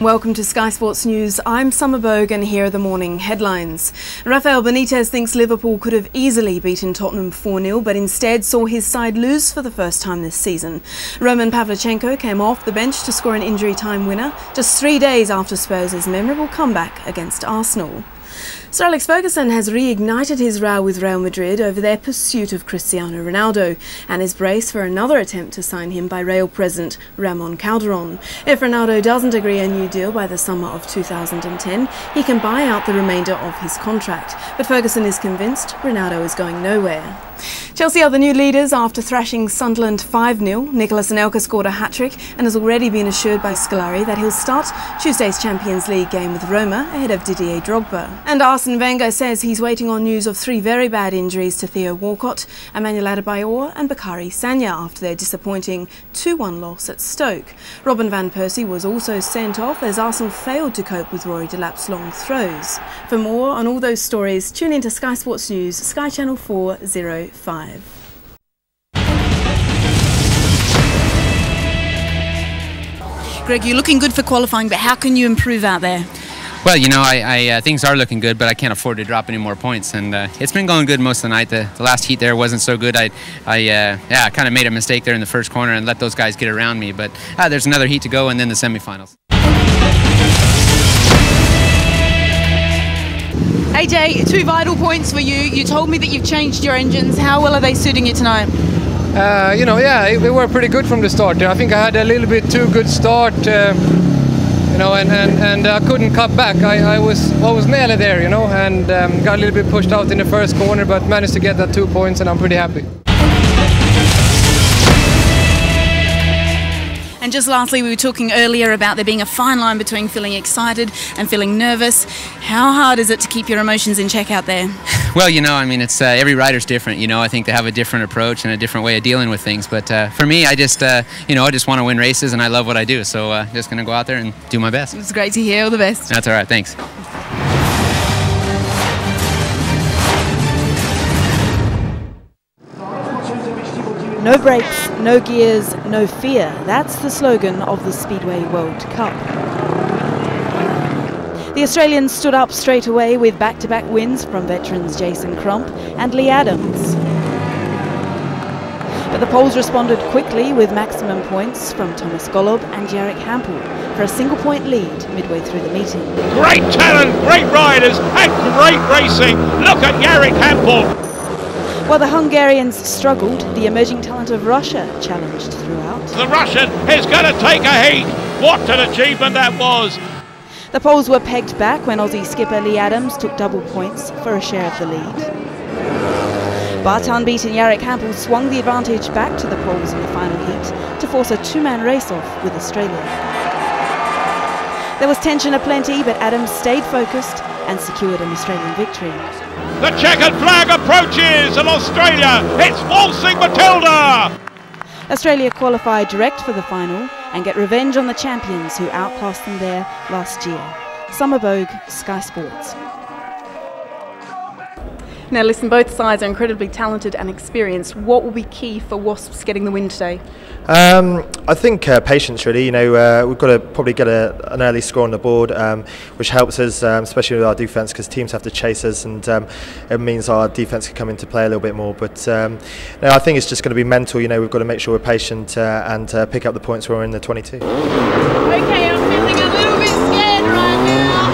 Welcome to Sky Sports News. I'm Summer Boag and here are the morning headlines. Rafael Benitez thinks Liverpool could have easily beaten Tottenham 4-0 but instead saw his side lose for the first time this season. Roman Pavlyuchenko came off the bench to score an injury time winner just 3 days after Spurs' memorable comeback against Arsenal. Sir Alex Ferguson has reignited his row with Real Madrid over their pursuit of Cristiano Ronaldo and is braced for another attempt to sign him by Real President Ramon Calderon. If Ronaldo doesn't agree a new deal by the summer of 2010, he can buy out the remainder of his contract. But Ferguson is convinced Ronaldo is going nowhere. Chelsea are the new leaders after thrashing Sunderland 5-0. Nicolas Anelka scored a hat-trick and has already been assured by Scolari that he'll start Tuesday's Champions League game with Roma ahead of Didier Drogba. And Arsene Wenger says he's waiting on news of 3 very bad injuries to Theo Walcott, Emmanuel Adebayor and Bakary Sagna after their disappointing 2-1 loss at Stoke. Robin van Persie was also sent off as Arsenal failed to cope with Rory Delap's long throws. For more on all those stories, tune in to Sky Sports News, Sky Channel 405. Greg, you're looking good for qualifying, but how can you improve out there? Well, you know, things are looking good, but I can't afford to drop any more points. And it's been going good most of the night. The last heat there wasn't so good. I kind of made a mistake there in the first corner and let those guys get around me. But there's another heat to go, and then the semifinals. AJ, 2 vital points for you. You told me that you've changed your engines. How well are they suiting you tonight? They were pretty good from the start. I think I had a little bit too good start, and I couldn't cut back. I was nearly there, and got a little bit pushed out in the first corner, but managed to get that 2 points, and I'm pretty happy. And just lastly, we were talking earlier about there being a fine line between feeling excited and feeling nervous. How hard is it to keep your emotions in check out there? Well, it's every rider's different. I think they have a different approach and a different way of dealing with things. But for me, I just want to win races, and I love what I do. So just going to go out there and do my best. It's great to hear. All the best. That's all right. Thanks. No brakes, no gears, no fear. That's the slogan of the Speedway World Cup. The Australians stood up straight away with back-to-back wins from veterans Jason Crump and Lee Adams. But the Poles responded quickly with maximum points from Thomas Golob and Jarek Hampel for a single-point lead midway through the meeting. Great talent, great riders and great racing. Look at Jarek Hampel. While the Hungarians struggled, the emerging talent of Russia challenged throughout. The Russian is going to take a heat. What an achievement that was. The Poles were pegged back when Aussie skipper Lee Adams took double points for a share of the lead. But unbeaten Jarek Hampel swung the advantage back to the Poles in the final heat to force a 2-man race-off with Australia. There was tension aplenty, but Adams stayed focused and secured an Australian victory. The checkered flag approaches and Australia, it's waltzing Matilda! Australia qualify direct for the final and get revenge on the champions who outclassed them there last year. Summer Boag, Sky Sports. Now listen, both sides are incredibly talented and experienced. What will be key for Wasps getting the win today? I think patience really. We've got to probably get an early score on the board, which helps us, especially with our defence, because teams have to chase us, and it means our defence can come into play a little bit more. But I think it's just going to be mental. We've got to make sure we're patient and pick up the points when we're in the 22. Okay, I'm feeling a little bit scared right now.